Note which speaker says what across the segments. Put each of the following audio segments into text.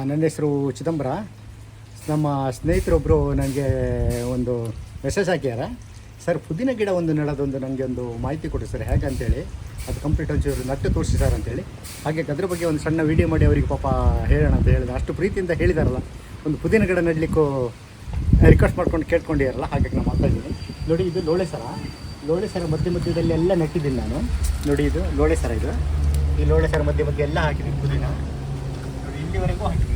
Speaker 1: ನನ್ನ ಹೆಸರು ಚಿದಂಬರ. ನಮ್ಮ ಸ್ನೇಹಿತರೊಬ್ಬರು ನನಗೆ ಒಂದು ಮೆಸೇಜ್ ಹಾಕ್ಯಾರ. ಸರ್, ಪುದೀನ ಗಿಡ ಒಂದು ನೆಡೋದೊಂದು ನನಗೆ ಒಂದು ಮಾಹಿತಿ ಕೊಡಿ ಸರ್, ಹೇಗೆ ಅಂತೇಳಿ. ಅದು ಕಂಪ್ಲೀಟ್ ಒಂಚೂರು ನಟ್ಟು ತೋರಿಸಿ ಸರ್ ಅಂತೇಳಿ. ಹಾಗೆ ಅದ್ರ ಬಗ್ಗೆ ಒಂದು ಸಣ್ಣ ವೀಡಿಯೋ ಮಾಡಿ ಅವರಿಗೆ ಪಾಪ ಹೇಳೋಣ ಅಂತ ಹೇಳಿದೆ. ಅಷ್ಟು ಪ್ರೀತಿಯಿಂದ ಹೇಳಿದಾರಲ್ಲ, ಒಂದು ಪುದೀನ ಗಿಡ ನೆಡಲಿಕ್ಕೂ ರಿಕ್ವೆಸ್ಟ್ ಮಾಡ್ಕೊಂಡು ಕೇಳ್ಕೊಂಡಿರಲ್ಲ, ಹಾಗಾಗಿ ನಾನು ಮಾತಾಡಿದ್ದೀನಿ. ನೋಡಿ, ಇದು ಲೋಳೆ ಸರ ಮಧ್ಯದಲ್ಲಿ ಎಲ್ಲ ನೆಟ್ಟಿದ್ದೀನಿ ನಾನು. ನೋಡಿ, ಇದು ಲೋಳೆ ಸರ. ಈ ಲೋಳೆ ಸರ ಮಧ್ಯೆ ಎಲ್ಲ ಹಾಕಿದ್ದೀನಿ ಪುದೀನ. ನೋಡಿ, ಇಲ್ಲಿವರೆಗೂ ಹಾಕಿದ್ದೀನಿ.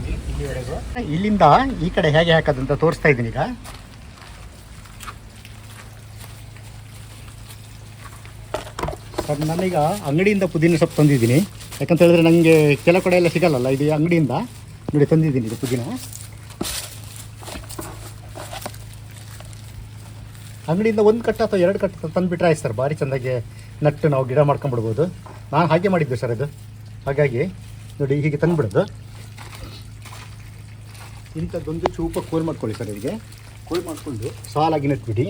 Speaker 1: ಇಲ್ಲಿಂದ ಈ ಕಡೆ ಹೇಗೆ ಹಾಕೋದಂತ ತೋರಿಸ್ತಾ ಇದ್ದೀನಿ ಈಗ. ಸರ್, ನಾನೀಗ ಅಂಗಡಿಯಿಂದ ಪುದೀನ ಸೊಪ್ಪು ತಂದಿದ್ದೀನಿ. ಯಾಕಂತ ಹೇಳಿದ್ರೆ ನನಗೆ ಕೆಲವು ಕಡೆ ಎಲ್ಲ ಸಿಗಲ್ಲ. ಇದು ಅಂಗಡಿಯಿಂದ ನೋಡಿ ತಂದಿದ್ದೀನಿ. ಇದು ಪುದೀನ ಅಂಗಡಿಯಿಂದ ಒಂದು ಕಟ್ಟ ಅಥವಾ 2 ಕಟ್ಟ ತಂದುಬಿಟ್ರೆ ಆಯ್ತು ಸರ್, ಭಾರಿ ಚೆಂದಾಗಿ ನಟ್ಟು ನಾವು ಗಿಡ ಮಾಡ್ಕೊಂಬಿಡ್ಬೋದು. ನಾನು ಹಾಗೆ ಮಾಡಿದ್ದೆ ಸರ್ ಅದು. ಹಾಗಾಗಿ ನೋಡಿ, ಹೀಗೆ ತಂದುಬಿಡೋದು. ಇಂಥದ್ದೊಂದು ಚೂಪ ಕೋಲ್ ಮಾಡ್ಕೊಳ್ಳಿ ಸರ್. ಹೀಗೆ ಕೋಲ್ ಮಾಡಿಕೊಂಡು ಸಾಲಾಗಿ ನೆಟ್ಬಿಡಿ.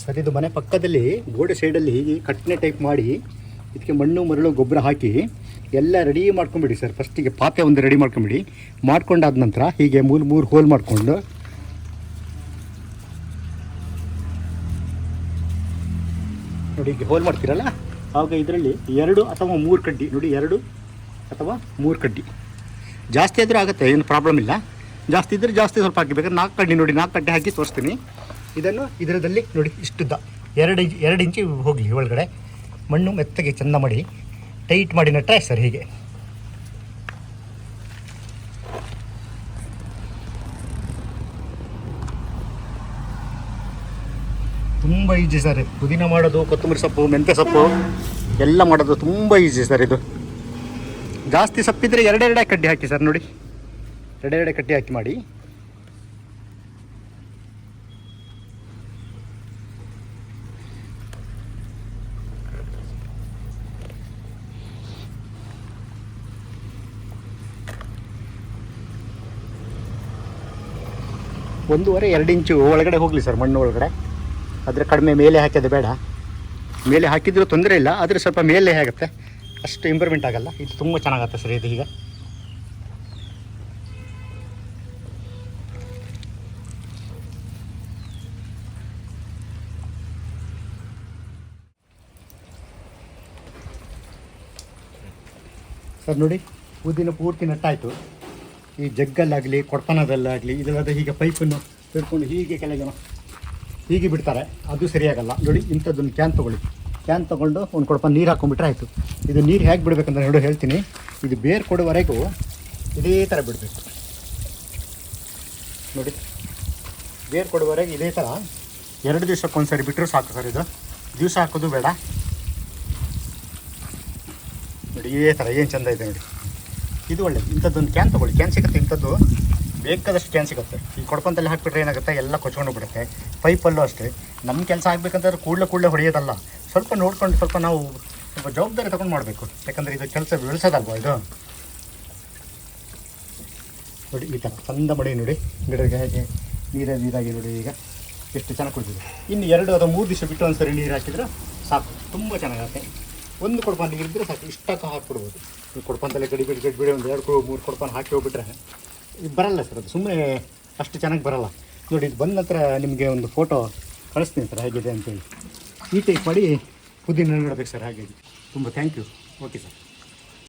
Speaker 1: ಸರ್, ಇದು ಮನೆ ಪಕ್ಕದಲ್ಲಿ ಗೋಡೆ ಸೈಡಲ್ಲಿ ಹೀಗೆ ಕಟ್ಟನೆ ಟೈಪ್ ಮಾಡಿ ಇದಕ್ಕೆ ಮಣ್ಣು ಮರಳು ಗೊಬ್ಬರ ಹಾಕಿ ಎಲ್ಲ ರೆಡಿ ಮಾಡ್ಕೊಂಬಿಡಿ ಸರ್. ಫಸ್ಟಿಗೆ ಪಾತೆ ಒಂದು ರೆಡಿ ಮಾಡ್ಕೊಂಬಿಡಿ. ಮಾಡ್ಕೊಂಡಾದ ನಂತರ ಹೀಗೆ ಮೂರು ಹೋಲ್ ಮಾಡಿಕೊಂಡು ನೋಡಿ, ಹೀಗೆ ಹೋಲ್ ಮಾಡ್ತೀರಲ್ಲ, ಆವಾಗ ಇದರಲ್ಲಿ 2 ಅಥವಾ 3 ಕಡ್ಡಿ ನೋಡಿ, 2 ಅಥವಾ 3 ಕಡ್ಡಿ. ಜಾಸ್ತಿ ಆದರೂ ಆಗುತ್ತೆ, ಏನು ಪ್ರಾಬ್ಲಮ್ ಇಲ್ಲ. ಜಾಸ್ತಿ ಇದ್ದರೆ ಜಾಸ್ತಿ ಸ್ವಲ್ಪ ಹಾಕಿಬೇಕಾದ್ರೆ 4 ಕಡ್ಡಿ ನೋಡಿ, 4 ಕಡ್ಡಿ ಹಾಕಿ ತೋರಿಸ್ತೀನಿ. ಇದನ್ನು ಇದರದಲ್ಲಿ ನೋಡಿ, ಇಷ್ಟುದ್ದ 2 ಇಂಚು ಹೋಗಲಿ ಒಳಗಡೆ. ಮಣ್ಣು ಮೆತ್ತಗೆ ಚೆಂದ ಮಾಡಿ ಟೈಟ್ ಮಾಡಿ ನೆಟ್ಟರೆ ಸರ್. ಹೀಗೆ ತುಂಬ ಈಜಿ ಸರ್. ಪುದೀನ ಮಾಡೋದು, ಕೊತ್ತಂಬರಿ ಸೊಪ್ಪು, ಮೆಂತ್ಯ ಸೊಪ್ಪು ಎಲ್ಲ ಮಾಡೋದು ತುಂಬ ಈಜಿ ಸರ್. ಇದು ಜಾಸ್ತಿ ಸೊಪ್ಪಿದ್ರೆ 2 ಕಡ್ಡಿ ಹಾಕಿ ಸರ್. ನೋಡಿ, 2 ಕಡ್ಡಿ ಹಾಕಿ ಮಾಡಿ. ಒಂದೂವರೆ 2 ಇಂಚು ಒಳಗಡೆ ಹೋಗಲಿ ಸರ್, ಮಣ್ಣು ಒಳಗಡೆ. ಆದರೆ ಕಡಿಮೆ ಮೇಲೆ ಹಾಕೋದು ಬೇಡ. ಮೇಲೆ ಹಾಕಿದ್ರೂ ತೊಂದರೆ ಇಲ್ಲ, ಆದರೆ ಸ್ವಲ್ಪ ಮೇಲೆ ಆಗುತ್ತೆ, ಅಷ್ಟು ಇಂಪ್ರೂವ್ಮೆಂಟ್ ಆಗೋಲ್ಲ. ಇದು ತುಂಬ ಚೆನ್ನಾಗತ್ತೆ ಸರ್. ಇದು ಈಗ ಸರ್ ನೋಡಿ, ಪುದೀನ ಪೂರ್ತಿ ನಟ್ಟಾಯಿತು. ಈ ಜಗ್ಗಲ್ಲಾಗಲಿ ಕೊಡ್ಪನದಲ್ಲಾಗಲಿ ಇದೆಲ್ಲ ಹೀಗೆ ಪೈಪನ್ನು ಹಿಡ್ಕೊಂಡು ಹೀಗೆ ಕೆಳಗೆ ಹೀಗೆ ಬಿಡ್ತಾರೆ, ಅದು ಸರಿಯಾಗಲ್ಲ. ನೋಡಿ, ಇಂಥದ್ದೊಂದು ಕ್ಯಾನ್ ತೊಗೊಂಡು ಒಂದು ಕೊಡಪ ನೀರು ಹಾಕೊಂಡ್ಬಿಟ್ರೆ ಆಯಿತು. ಇದು ನೀರು ಹೇಗೆ ಬಿಡಬೇಕಂತ ನೋಡಿ ಹೇಳ್ತೀನಿ. ಇದು ಬೇರು ಕೊಡುವವರೆಗೂ ಇದೇ ಥರ ಬಿಡಬೇಕು. ನೋಡಿ, ಬೇರು ಕೊಡುವವರೆಗೆ ಇದೇ ಥರ 2 ದಿವಸಕ್ಕೊಂದು ಸರಿ ಬಿಟ್ಟರೂ ಸಾಕು ಸರ್. ಇದು ದಿವಸ ಹಾಕೋದು ಬೇಡ. ನೋಡಿ, ಇದೇ ಥರ ಏನು ಚೆಂದ ಇದೆ ನೋಡಿ. ಇದು ಒಳ್ಳೆಯದು. ಇಂಥದ್ದೊಂದು ಕ್ಯಾನ್ ತೊಗೊಳ್ಳಿ. ಕ್ಯಾನ್ ಸಿಗುತ್ತೆ, ಇಂಥದ್ದು ಬೇಕಾದಷ್ಟು ಕ್ಯಾನ್ ಸಿಗುತ್ತೆ. ಈ ಕೊಡ್ಪಂತಲ್ಲಿ ಹಾಕಿಬಿಟ್ರೆ ಏನಾಗುತ್ತೆ, ಎಲ್ಲ ಕೊಚ್ಕೊಂಡು ಬಿಡುತ್ತೆ. ಪೈಪಲ್ಲೂ ಅಷ್ಟೇ. ನಮ್ಮ ಕೆಲಸ ಆಗಬೇಕಂತಂದ್ರೆ ಕೂಡಲೇ ಹೊಡೆಯೋದಲ್ಲ. ಸ್ವಲ್ಪ ನೋಡ್ಕೊಂಡು, ಸ್ವಲ್ಪ ನಾವು ಸ್ವಲ್ಪ ಜವಾಬ್ದಾರಿ ತೊಗೊಂಡು ಮಾಡಬೇಕು. ಯಾಕಂದರೆ ಇದು ಕೆಲಸ ಬೆಳೆಸೋದಲ್ವ ಇದು. ನೋಡಿ, ಈ ಥರ ಚಂದ ಮಾಡಿ ನೋಡಿ, ಗಿಡಕ್ಕೆ ಹೇಗೆ ನೀರಾಗಿ ನೋಡಿ. ಈಗ ಎಷ್ಟು ಚೆನ್ನಾಗಿ ಕುಡಿದಿದೆ. ಇನ್ನು 2 ಅಥವಾ 3 ದಿವಸ ಬಿಟ್ಟು ಒಂದು ಸರಿ ನೀರು ಹಾಕಿದ್ರೆ ಸಾಕು, ತುಂಬ ಚೆನ್ನಾಗುತ್ತೆ. ಒಂದು ಕೊಡಪಾನ ನೀರಿದ್ದರೆ ಸಾಕು, ಇಷ್ಟಕ್ಕೆ ಹಾಕಿಬಿಡ್ಬೋದು. ಈ ಕೊಡಪಾನದಲ್ಲೇ ಗಡಿ ಒಂದು 2-3 ಕೊಡಪಾನ ಹಾಕಿ ಹೋಗ್ಬಿಟ್ರೆ ಇದು ಬರಲ್ಲ ಸರ್. ಅದು ಸುಮ್ಮನೆ ಅಷ್ಟು ಚೆನ್ನಾಗಿ ಬರಲ್ಲ. ನೋಡಿ, ಇದು ಬಂದ ನಂತರ ನಿಮಗೆ ಒಂದು ಫೋಟೋ ಕಳಿಸ್ತೀನಿ ಸರ್, ಹೇಗಿದೆ ಅಂತೇಳಿ. ಈ ಟೈಪ್ ಮಾಡಿ ಪುದೀನ ನೆಡಬೇಕು ಸರ್. ಹಾಗಾಗಿ ತುಂಬ ಥ್ಯಾಂಕ್ ಯು. Okay sir.